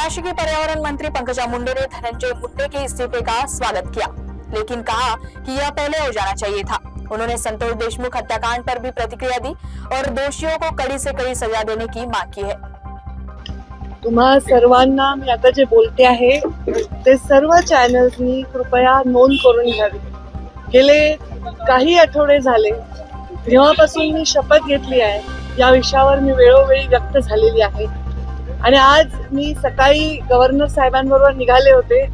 महाराष्ट्र के पर्यावरण मंत्री पंकजा मुंडे ने धनंजय मुंडे के इस्तीफे का स्वागत किया, लेकिन कहा कि यह पहले हो जाना चाहिए था। उन्होंने संतोष देशमुख हत्याकांड पर भी प्रतिक्रिया दी और दोषियों को कड़ी से कड़ी सजा देने की मांग की है। तुम्हा सर्वांना मी आता जे बोलते आहे ते सर्व चॅनल्सनी कृपया नोंद करून घ्यावी। गेले काही आठवडे झाले जेव्हापासून मी शपथ घेतली आहे या विषयावर मी वेळोवेळी व्यक्त झालेली आहे आणि आज मी सकाळी गव्हर्नर साहेबांबरोबर निघाले होते।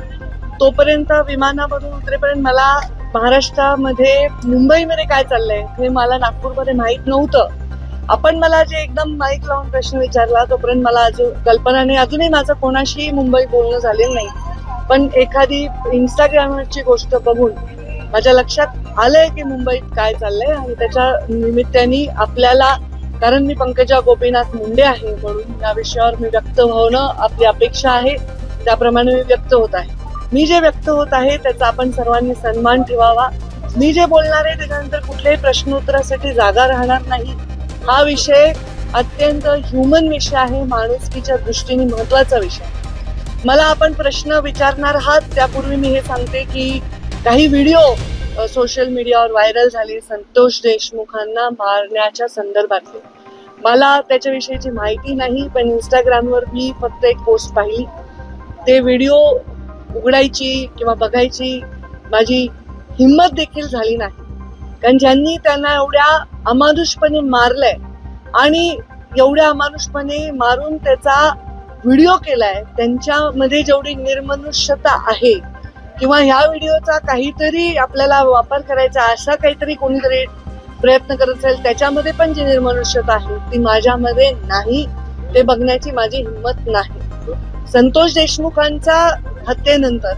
तोपर्यंत विमानावरून उतरेपर्यंत मला महाराष्ट्रामध्ये मुंबईमध्ये काय चाललंय हे मला नागपूरमध्ये माहित नव्हतं। आपण मला जे एकदम माईक लावून प्रश्न विचारला तोपर्यंत मला अजून कल्पना नाही, अजूनही माझं कोणाशी मुंबई बोलणं झालेलं नाही। पण एखादी इंस्टाग्रामवरची गोष्ट बघून माझ्या लक्षात आलंय की मुंबईत काय चाललंय आणि त्याच्या निमित्ताने आपल्याला, कारण मी पंकजा गोपीनाथ मुंडे आहे म्हणून या विषयावर मी व्यक्त होणं आपली अपेक्षा आहे, त्याप्रमाणे मी व्यक्त होत आहे। मी जे व्यक्त होत आहे त्याचा आपण सर्वांनी सन्मान ठेवावा। मी जे बोलणार आहे त्याच्यानंतर कुठल्याही प्रश्नोत्तरासाठी जागा राहणार नाही। हा विषय अत्यंत ह्युमन विषय आहे, माणुसकीच्या दृष्टीने महत्वाचा विषय। मला आपण प्रश्न विचारणार आहात त्यापूर्वी मी हे सांगते की काही व्हिडिओ सोशल मीडियावर व्हायरल झाले संतोष देशमुखांना मारण्याच्या संदर्भातले। मला त्याच्याविषयीची माहिती नाही, पण इंस्टाग्रामवर मी फक्त एक पोस्ट पाहिली। ते व्हिडिओ उघडायची किंवा बघायची माझी हिंमत देखील झाली नाही, कारण ज्यांनी त्यांना एवढ्या अमानुषपणे मारलंय आणि एवढ्या अमानुषपणे मारून त्याचा व्हिडिओ केलाय त्यांच्यामध्ये जेवढी निर्मनुष्यता आहे किंवा ह्या व्हिडिओचा काहीतरी आपल्याला वापर करायचा असा काहीतरी कोणीतरी प्रयत्न करत असेल त्याच्यामध्ये पण जी निर्मनुष्यता आहे ती माझ्यामध्ये नाही, ते बघण्याची माझी हिंमत नाही। संतोष देशमुखांच्या हत्येनंतर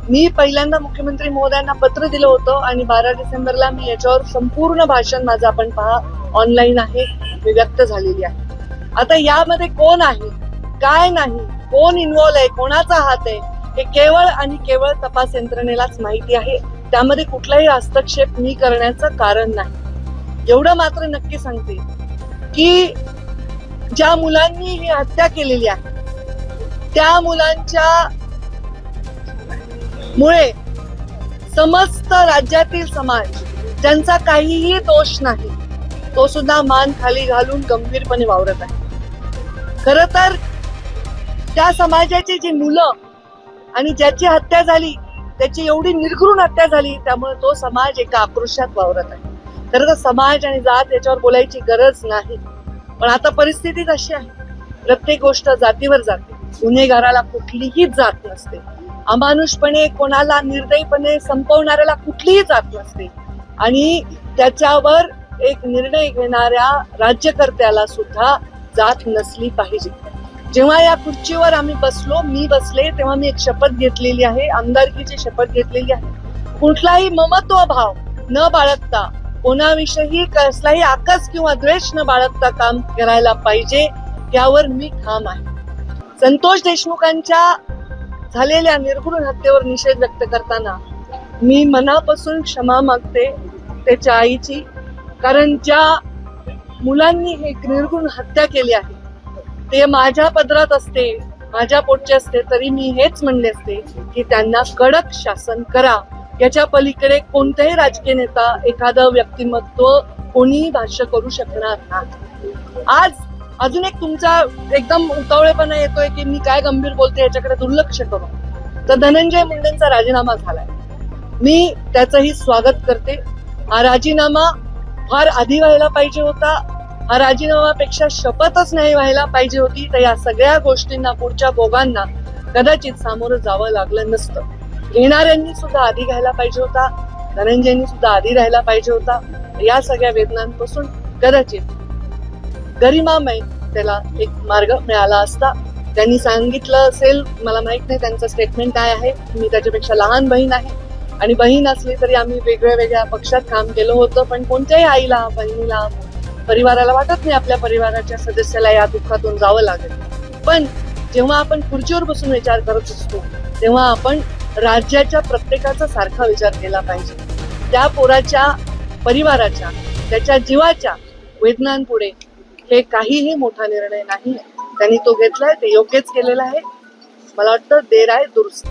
मी पहिल्यांदा मुख्यमंत्री महोदयांना पत्र दिलं होतं आणि 12 डिसेंबरला मी याच्यावर संपूर्ण भाषण माझं आपण पहा ऑनलाईन आहे, मी व्यक्त झालेली आहे। आता यामध्ये कोण आहे काय नाही, कोण इन्व्हॉल्व आहे, कोणाचा हात आहे हे केवळ आणि केवळ तपास यंत्रणेलाच माहिती आहे। त्यामध्ये कुठलाही हस्तक्षेप मी करण्याचं कारण नाही। एवढं मात्र नक्की सांगते की ज्या मुलांनी ही हत्या केलेली आहे त्या मुलांच्या मुळे समस्त राज्यातील समाज ज्यांचा काहीही दोष नाही तो सुद्धा मान खाली घालून गंभीरपणे वावरत आहे। खर तर त्या समाजाची जी मुलं आणि ज्याची हत्या झाली त्याची एवढी निर्घृण हत्या झाली त्यामुळे तो समाज एका आक्रोशात वावरत आहे। खरं तर समाज आणि जात याच्यावर बोलायची गरज नाही, पण आता परिस्थिती अशी आहे प्रत्येक गोष्ट जातीवर जाते। गुन्हेगाराला कुठलीही जात नसते, अमानुषपणे कोणाला निर्दयीपणे संपवणाऱ्याला कुठलीही जात नसते आणि त्याच्यावर एक निर्णय घेणाऱ्या राज्यकर्त्याला सुद्धा जात नसली पाहिजे। जेव्हा या खुर्चीवर आम्ही बसलो, मी बसले तेव्हा मी एक शपथ घेतलेली आहे, आमदारकीची शपथ घेतलेली आहे। कुठलाही ममत्व भाव न बाळगता, कोणाविषयी कसलाही आकस किंवा द्वेष न बाळगता काम करायला पाहिजे यावर मी ठाम आहे। संतोष देशमुखांच्या झालेल्या निर्घृण हत्येवर निषेध व्यक्त करताना मी मनापासून क्षमा मागते त्याच्या आईची, कारण ज्या मुलांनी हे निर्घृण हत्या केली आहे ते माझ्या पदरात असते, माझ्या पोटचे असते तरी मी हेच म्हणले असते की त्यांना कडक शासन करा। याच्या पलीकडे कोणताही राजकीय नेता, एखादं व्यक्तिमत्व कोणीही भाष्य करू शकणार नाही। आज अजून एक तुमचा एकदम उतावळेपणा येतोय की मी काय गंभीर बोलते याच्याकडे दुर्लक्ष करू, तर धनंजय मुंडेंचा राजीनामा झालाय, मी त्याचंही स्वागत करते। हा राजीनामा फार आधी व्हायला पाहिजे होता, हा राजीनामापेक्षा शपथच नाही व्हायला पाहिजे होती, तर या सगळ्या गोष्टींना पुढच्या भोगांना कदाचित सामोरं जावं लागलं नसतं। घेणाऱ्यांनी सुद्धा आधी घ्यायला पाहिजे होता, धनंजयनी सुद्धा आधी राहायला पाहिजे होता। या सगळ्या वेदनांपासून कदाचित गरिमामय त्याला एक मार्ग मिळाला असता। त्यांनी सांगितलं असेल, मला माहित नाही त्यांचं स्टेटमेंट काय आहे, मी त्याच्यापेक्षा लहान बहीण आहे आणि बहीण असली तरी आम्ही वेगळ्या वेगळ्या पक्षात काम केलं होतं, पण कोणत्याही आईला, बहिणीला, परिवाराला वाटत नाही आपल्या परिवाराच्या सदस्याला या दुःखातून जावं लागेल। पण जेव्हा आपण खुर्चीवर बसून विचार करत असतो तेव्हा आपण राज्याच्या प्रत्येकाचा सारखा विचार केला पाहिजे। त्या पोराच्या परिवाराच्या, त्याच्या जीवाच्या वेदनांपुढे हे काहीही मोठा निर्णय नाही, त्यांनी तो घेतलाय, ते योग्यच केलेला आहे। मला वाटतं देर आहे दुरुस्त.